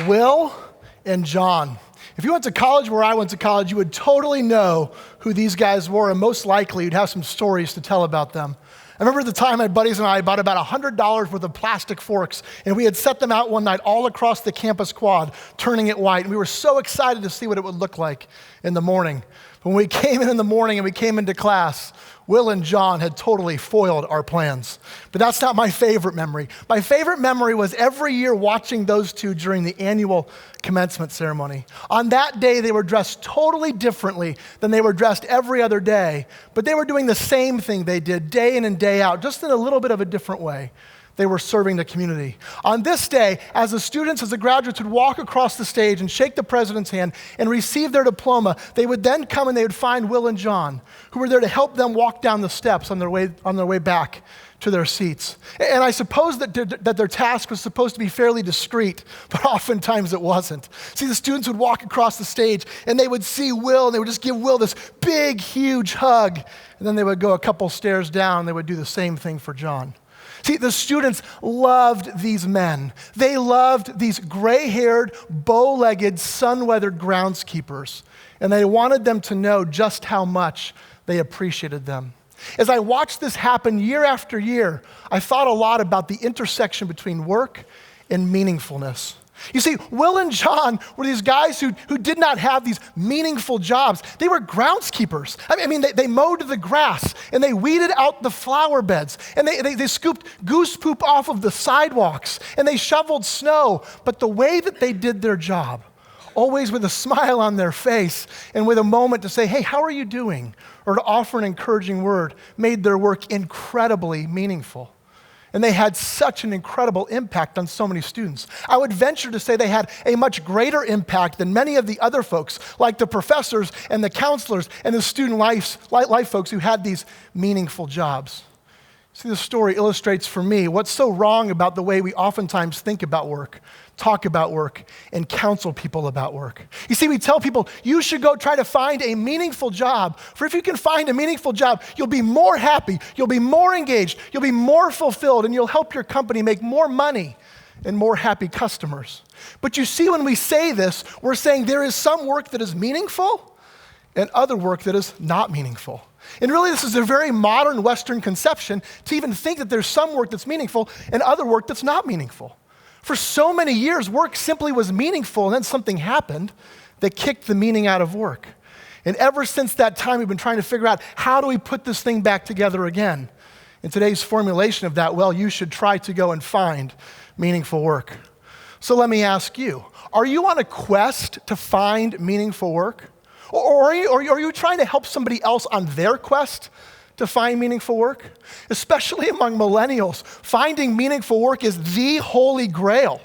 Will and John. If you went to college where I went to college, you would totally know who these guys were, and most likely you'd have some stories to tell about them. I remember at the time my buddies and I bought about $100 worth of plastic forks, and we had set them out one night all across the campus quad, turning it white, and we were so excited to see what it would look like in the morning. When we came in the morning and we came into class, Will and John had totally foiled our plans. But that's not my favorite memory. My favorite memory was every year watching those two during the annual commencement ceremony. On that day, they were dressed totally differently than they were dressed every other day, but they were doing the same thing they did day in and day out, just in a little bit of a different way. They were serving the community. On this day, as the students, as the graduates would walk across the stage and shake the president's hand and receive their diploma, they would then come and they would find Will and John, who were there to help them walk down the steps on their way back to their seats. And I suppose that their task was supposed to be fairly discreet, but oftentimes it wasn't. See, the students would walk across the stage and they would see Will and they would just give Will this big, huge hug. And then they would go a couple stairs down and they would do the same thing for John. See, the students loved these men. They loved these gray-haired, bow-legged, sun-weathered groundskeepers, and they wanted them to know just how much they appreciated them. As I watched this happen year after year, I thought a lot about the intersection between work and meaningfulness. You see, Will and John were these guys who did not have these meaningful jobs. They were groundskeepers. I mean, they mowed the grass, and they weeded out the flower beds, and they scooped goose poop off of the sidewalks, and they shoveled snow. But the way that they did their job, always with a smile on their face and with a moment to say, hey, how are you doing? Or to offer an encouraging word, made their work incredibly meaningful. And they had such an incredible impact on so many students. I would venture to say they had a much greater impact than many of the other folks, like the professors and the counselors and the student life folks who had these meaningful jobs. See, this story illustrates for me what's so wrong about the way we oftentimes think about work, talk about work, and counsel people about work. You see, we tell people, you should go try to find a meaningful job. For if you can find a meaningful job, you'll be more happy, you'll be more engaged, you'll be more fulfilled, and you'll help your company make more money and more happy customers. But you see, when we say this, we're saying there is some work that is meaningful and other work that is not meaningful. And really, this is a very modern Western conception to even think that there's some work that's meaningful and other work that's not meaningful. For so many years, work simply was meaningful, and then something happened that kicked the meaning out of work. And ever since that time, we've been trying to figure out, how do we put this thing back together again? In today's formulation of that, well, you should try to go and find meaningful work. So let me ask you, are you on a quest to find meaningful work? Or are you trying to help somebody else on their quest to find meaningful work? Especially among millennials, finding meaningful work is the holy grail.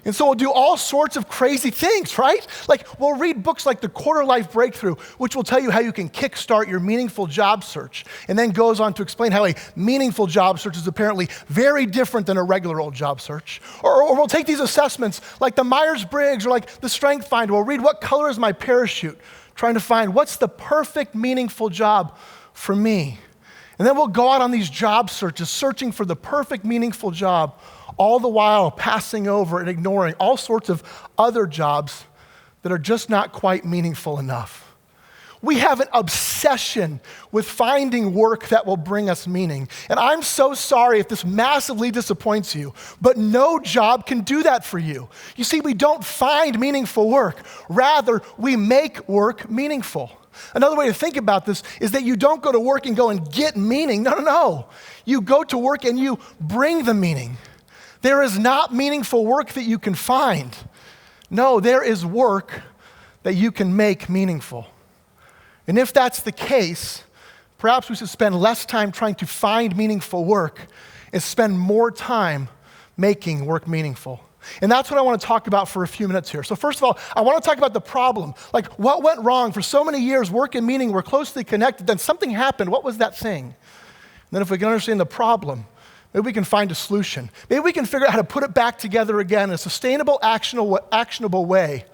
And so we'll do all sorts of crazy things, right? Like, we'll read books like The Quarter Life Breakthrough, which will tell you how you can kickstart your meaningful job search, and then goes on to explain how a meaningful job search is apparently very different than a regular old job search. Or we'll take these assessments like the Myers-Briggs or like the Strength Finder. We'll read, what color is my parachute? Trying to find what's the perfect, meaningful job for me. And then we'll go out on these job searches, searching for the perfect, meaningful job, all the while passing over and ignoring all sorts of other jobs that are just not quite meaningful enough. We have an obsession with finding work that will bring us meaning. And I'm so sorry if this massively disappoints you, but no job can do that for you. You see, we don't find meaningful work. Rather, we make work meaningful. Another way to think about this is that you don't go to work and go and get meaning. No. You go to work and you bring the meaning. There is not meaningful work that you can find. No, there is work that you can make meaningful. And if that's the case, perhaps we should spend less time trying to find meaningful work and spend more time making work meaningful. And that's what I want to talk about for a few minutes here. So first of all, I want to talk about the problem. Like, what went wrong? For so many years, work and meaning were closely connected. Then something happened. What was that thing? And then if we can understand the problem, maybe we can find a solution. Maybe we can figure out how to put it back together again in a sustainable, actionable way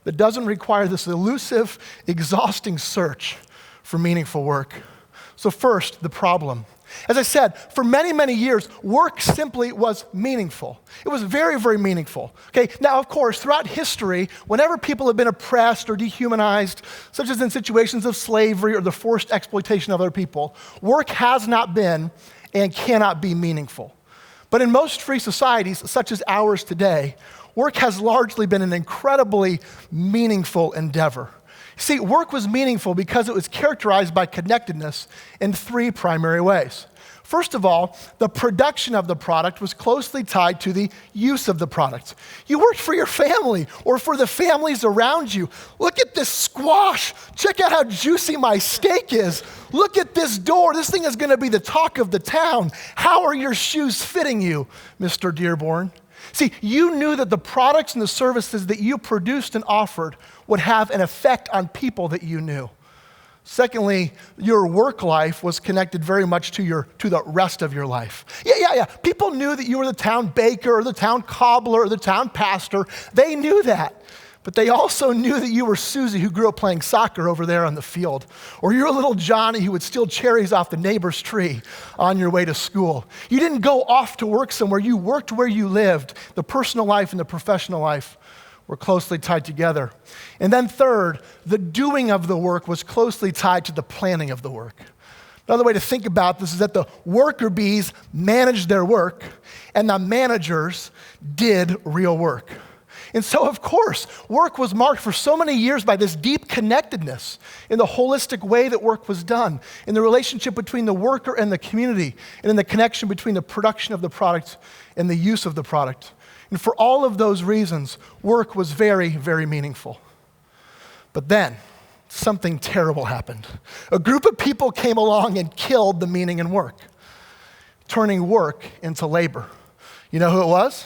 that doesn't require this elusive, exhausting search for meaningful work. So first, the problem. As I said, for many, many years, work simply was meaningful. It was very, very meaningful. Okay, now of course, throughout history, whenever people have been oppressed or dehumanized, such as in situations of slavery or the forced exploitation of other people, work has not been and cannot be meaningful. But in most free societies, such as ours today, work has largely been an incredibly meaningful endeavor. See, work was meaningful because it was characterized by connectedness in three primary ways. First of all, the production of the product was closely tied to the use of the product. You worked for your family or for the families around you. Look at this squash. Check out how juicy my steak is. Look at this door. This thing is going to be the talk of the town. How are your shoes fitting you, Mr. Dearborn? See, you knew that the products and the services that you produced and offered would have an effect on people that you knew. Secondly, your work life was connected very much to the rest of your life. Yeah. People knew that you were the town baker or the town cobbler or the town pastor. They knew that. But they also knew that you were Susie who grew up playing soccer over there on the field. Or you're little Johnny who would steal cherries off the neighbor's tree on your way to school. You didn't go off to work somewhere. You worked where you lived. The personal life and the professional life were closely tied together. And then third, the doing of the work was closely tied to the planning of the work. Another way to think about this is that the worker bees managed their work and the managers did real work. And so, of course, work was marked for so many years by this deep connectedness in the holistic way that work was done, in the relationship between the worker and the community, and in the connection between the production of the product and the use of the product. And for all of those reasons, work was very, very meaningful. But then, something terrible happened. A group of people came along and killed the meaning in work, turning work into labor. You know who it was?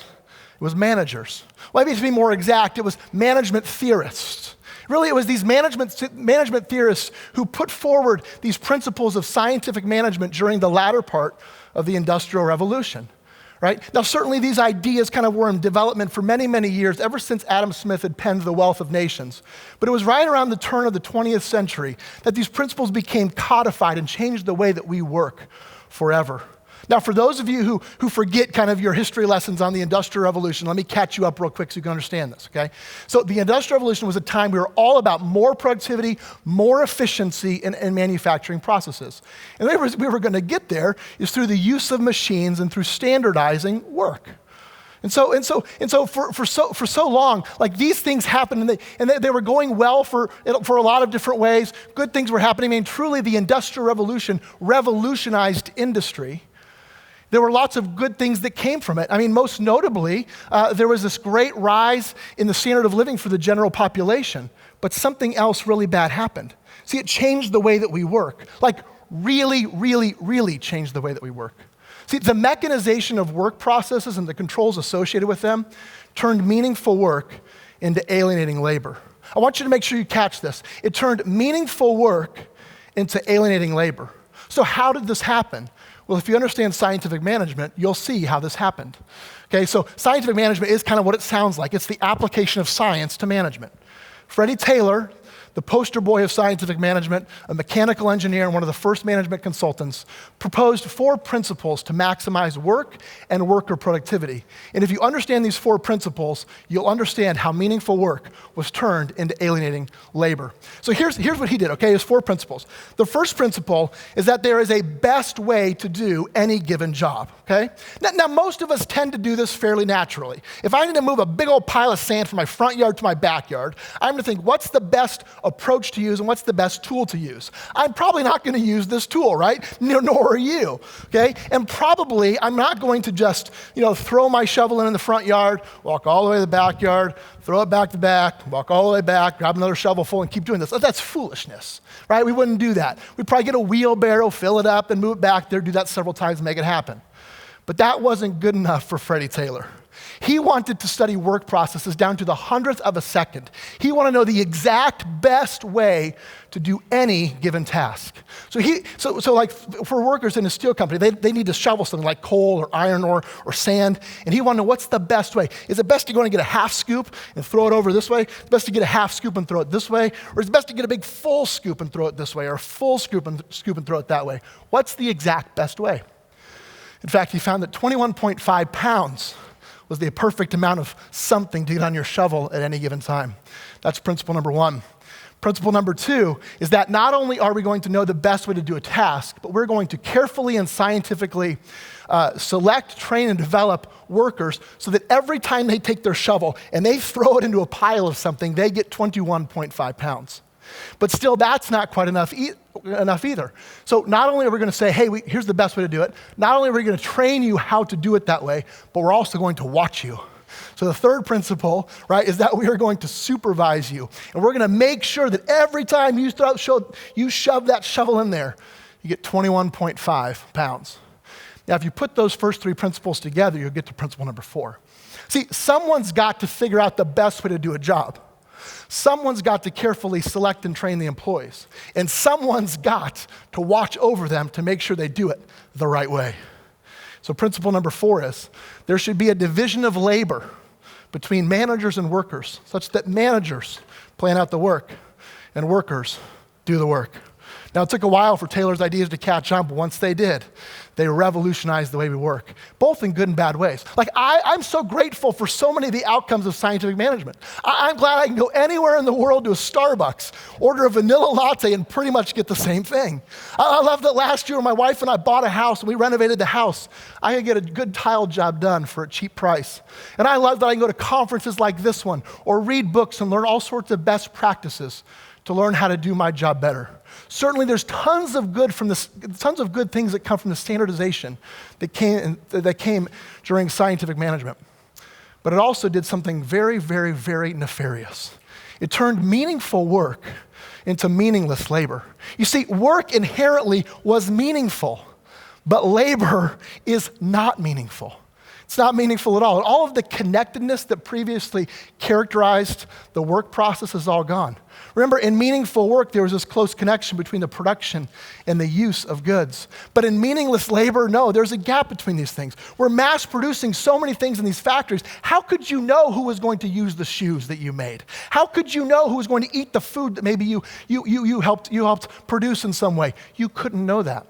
It was managers. Well, maybe to be more exact, it was management theorists. Really, it was these management theorists who put forward these principles of scientific management during the latter part of the Industrial Revolution. Right? Now, certainly these ideas kind of were in development for many, many years, ever since Adam Smith had penned The Wealth of Nations. But it was right around the turn of the 20th century that these principles became codified and changed the way that we work forever. Now, for those of you who forget kind of your history lessons on the Industrial Revolution, let me catch you up real quick so you can understand this, okay? So the Industrial Revolution was a time we were all about more productivity, more efficiency in manufacturing processes. And the way we were going to get there is through the use of machines and through standardizing work. And so for so long, like these things happened, and they were going well for a lot of different ways. Good things were happening. I mean, truly, the Industrial Revolution revolutionized industry. There were lots of good things that came from it. I mean, most notably, there was this great rise in the standard of living for the general population, but something else really bad happened. See, it changed the way that we work, like really, really, really changed the way that we work. See, the mechanization of work processes and the controls associated with them turned meaningful work into alienating labor. I want you to make sure you catch this. It turned meaningful work into alienating labor. So how did this happen? Well, if you understand scientific management, you'll see how this happened. Okay, so scientific management is kind of what it sounds like. It's the application of science to management. Freddie Taylor, the poster boy of scientific management, a mechanical engineer and one of the first management consultants, proposed 4 principles to maximize work and worker productivity. And if you understand these 4 principles, you'll understand how meaningful work was turned into alienating labor. So here's what he did, okay? His 4 principles. The first principle is that there is a best way to do any given job, okay? Now most of us tend to do this fairly naturally. If I need to move a big old pile of sand from my front yard to my backyard, I'm gonna think, what's the best approach to use and what's the best tool to use? I'm probably not going to use this tool, right? Nor are you, okay? And probably I'm not going to just, throw my shovel in the front yard, walk all the way to the backyard, throw it back to back, walk all the way back, grab another shovelful and keep doing this. That's foolishness, right? We wouldn't do that. We'd probably get a wheelbarrow, fill it up and move it back there, do that several times and make it happen. But that wasn't good enough for Freddie Taylor. He wanted to study work processes down to the hundredth of a second. He wanted to know the exact best way to do any given task. So like for workers in a steel company, they need to shovel something like coal or iron ore or sand, and he wanted to know what's the best way. Is it best to go and get a half scoop and throw it over this way? Is it best to get a half scoop and throw it this way? Or is it best to get a big full scoop and throw it this way, or a full scoop and throw it that way? What's the exact best way? In fact, he found that 21.5 pounds was the perfect amount of something to get on your shovel at any given time. That's principle number one. Principle number two is that not only are we going to know the best way to do a task, but we're going to carefully and scientifically select, train, and develop workers so that every time they take their shovel and they throw it into a pile of something, they get 21.5 pounds. But still, that's not quite enough either. So not only are we going to say, hey, here's the best way to do it, not only are we going to train you how to do it that way, but we're also going to watch you. So the third principle, right, is that we are going to supervise you. And we're going to make sure that every time you shove that shovel in there, you get 21.5 pounds. Now, if you put those first three principles together, you'll get to principle number 4. See, someone's got to figure out the best way to do a job. Someone's got to carefully select and train the employees. And someone's got to watch over them to make sure they do it the right way. So principle number 4 is there should be a division of labor between managers and workers, such that managers plan out the work and workers do the work. Now, it took a while for Taylor's ideas to catch on, but once they did, they revolutionized the way we work, both in good and bad ways. Like, I'm so grateful for so many of the outcomes of scientific management. I'm glad I can go anywhere in the world to a Starbucks, order a vanilla latte, and pretty much get the same thing. I love that last year when my wife and I bought a house and we renovated the house, I could get a good tile job done for a cheap price. And I love that I can go to conferences like this one or read books and learn all sorts of best practices to learn how to do my job better. Certainly, there's tons of good things that come from the standardization that came during scientific management. But it also did something very, very, very nefarious. It turned meaningful work into meaningless labor. You see, work inherently was meaningful, but labor is not meaningful. It's not meaningful at all. And all of the connectedness that previously characterized the work process is all gone. Remember, in meaningful work, there was this close connection between the production and the use of goods. But in meaningless labor, no, there's a gap between these things. We're mass producing so many things in these factories. How could you know who was going to use the shoes that you made? How could you know who was going to eat the food that maybe you helped produce in some way? You couldn't know that.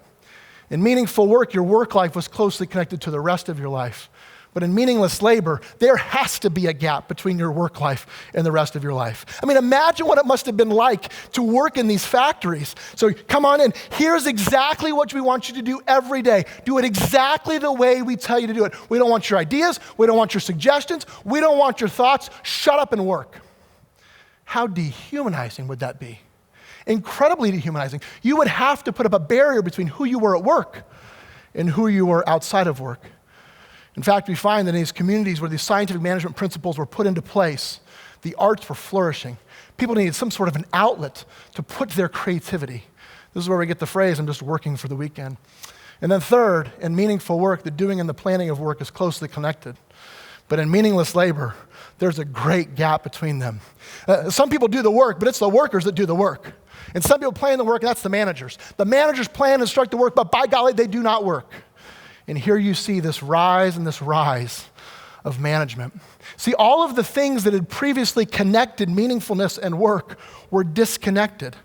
In meaningful work, your work life was closely connected to the rest of your life. But in meaningless labor, there has to be a gap between your work life and the rest of your life. I mean, imagine what it must have been like to work in these factories. So come on in. Here's exactly what we want you to do every day. Do it exactly the way we tell you to do it. We don't want your ideas. We don't want your suggestions. We don't want your thoughts. Shut up and work. How dehumanizing would that be? Incredibly dehumanizing. You would have to put up a barrier between who you were at work and who you were outside of work. In fact, we find that in these communities where these scientific management principles were put into place, the arts were flourishing. People needed some sort of an outlet to put their creativity. This is where we get the phrase, I'm just working for the weekend. And then third, in meaningful work, the doing and the planning of work is closely connected. But in meaningless labor, there's a great gap between them. Some people do the work, but it's the workers that do the work. And some people plan the work, and that's the managers. The managers plan and instruct the work, but by golly, they do not work. And here you see this rise of management. See, all of the things that had previously connected meaningfulness and work were disconnected.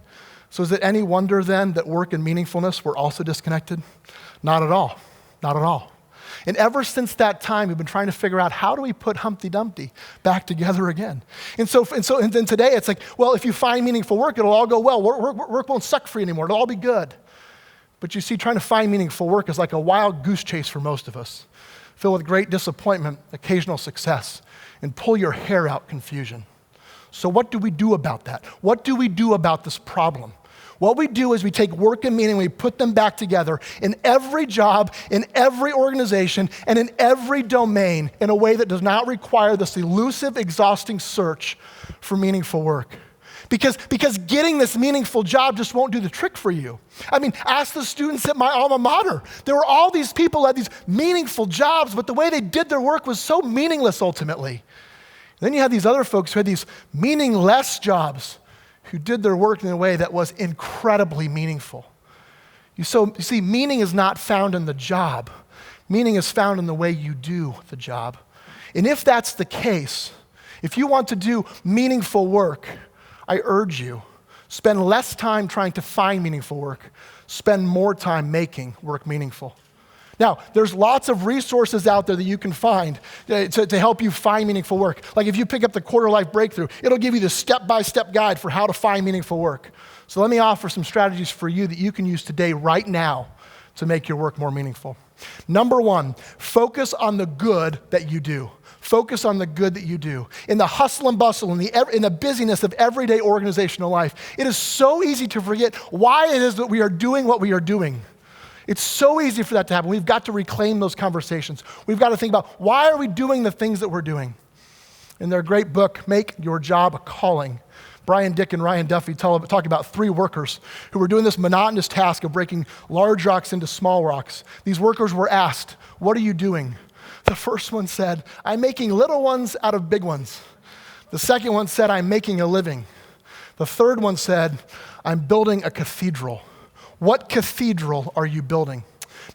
So is it any wonder then that work and meaningfulness were also disconnected? Not at all. Not at all. And ever since that time, we've been trying to figure out how do we put Humpty Dumpty back together again? And then today it's like, well, if you find meaningful work, it'll all go well. Work won't suck for you anymore. It'll all be good. But you see, trying to find meaningful work is like a wild goose chase for most of us, filled with great disappointment, occasional success, and pull your hair out confusion. So what do we do about that? What do we do about this problem? What we do is we take work and meaning, we put them back together in every job, in every organization, and in every domain in a way that does not require this elusive, exhausting search for meaningful work. Because getting this meaningful job just won't do the trick for you. I mean, ask the students at my alma mater. There were all these people who had these meaningful jobs, but the way they did their work was so meaningless ultimately. Then you had these other folks who had these meaningless jobs who did their work in a way that was incredibly meaningful. You see, meaning is not found in the job. Meaning is found in the way you do the job. And if that's the case, if you want to do meaningful work, I urge you, spend less time trying to find meaningful work. Spend more time making work meaningful. Now, there's lots of resources out there that you can find to help you find meaningful work. Like if you pick up the Quarter Life Breakthrough, it'll give you the step-by-step guide for how to find meaningful work. So let me offer some strategies for you that you can use today, right now, to make your work more meaningful. Number one, focus on the good that you do. Focus on the good that you do. In the hustle and bustle, in the busyness of everyday organizational life, it is so easy to forget why it is that we are doing what we are doing. It's so easy for that to happen. We've got to reclaim those conversations. We've got to think about why are we doing the things that we're doing. In their great book, Make Your Job a Calling, Brian Dick and Ryan Duffy talk about three workers who were doing this monotonous task of breaking large rocks into small rocks. These workers were asked, what are you doing? The first one said, I'm making little ones out of big ones. The second one said, I'm making a living. The third one said, I'm building a cathedral. What cathedral are you building?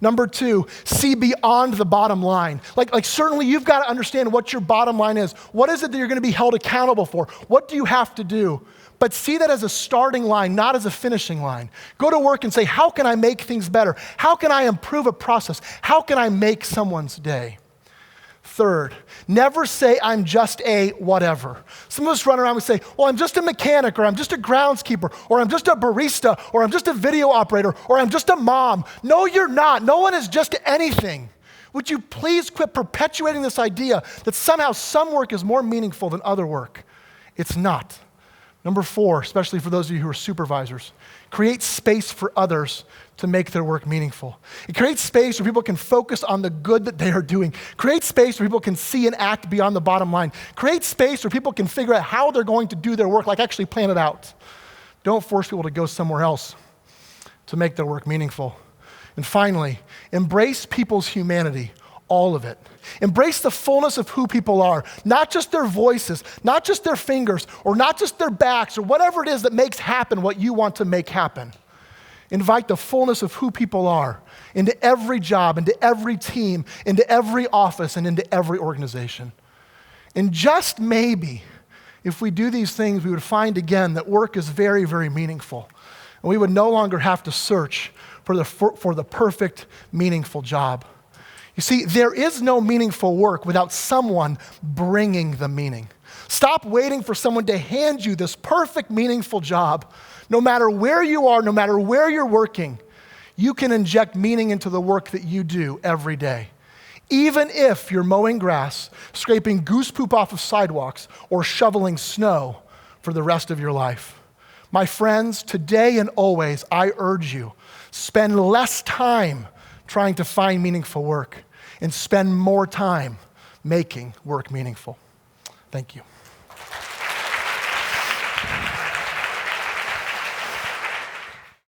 Number two, see beyond the bottom line. Like certainly you've got to understand what your bottom line is. What is it that you're going to be held accountable for? What do you have to do? But see that as a starting line, not as a finishing line. Go to work and say, how can I make things better? How can I improve a process? How can I make someone's day? Third, never say I'm just a whatever. Some of us run around and say, well, I'm just a mechanic, or I'm just a groundskeeper, or I'm just a barista, or I'm just a video operator, or I'm just a mom. No, you're not. No one is just anything. Would you please quit perpetuating this idea that somehow some work is more meaningful than other work? It's not. Number four, especially for those of you who are supervisors, create space for others to make their work meaningful. It creates space where people can focus on the good that they are doing. Create space where people can see and act beyond the bottom line. Create space where people can figure out how they're going to do their work, like actually plan it out. Don't force people to go somewhere else to make their work meaningful. And finally, embrace people's humanity, all of it. Embrace the fullness of who people are, not just their voices, not just their fingers, or not just their backs, or whatever it is that makes happen what you want to make happen. Invite the fullness of who people are into every job, into every team, into every office, and into every organization. And just maybe, if we do these things, we would find again that work is very, very meaningful. And we would no longer have to search for the perfect, meaningful job. You see, there is no meaningful work without someone bringing the meaning. Stop waiting for someone to hand you this perfect, meaningful job. No matter where you are, no matter where you're working, you can inject meaning into the work that you do every day. Even if you're mowing grass, scraping goose poop off of sidewalks, or shoveling snow for the rest of your life. My friends, today and always, I urge you, spend less time trying to find meaningful work and spend more time making work meaningful. Thank you.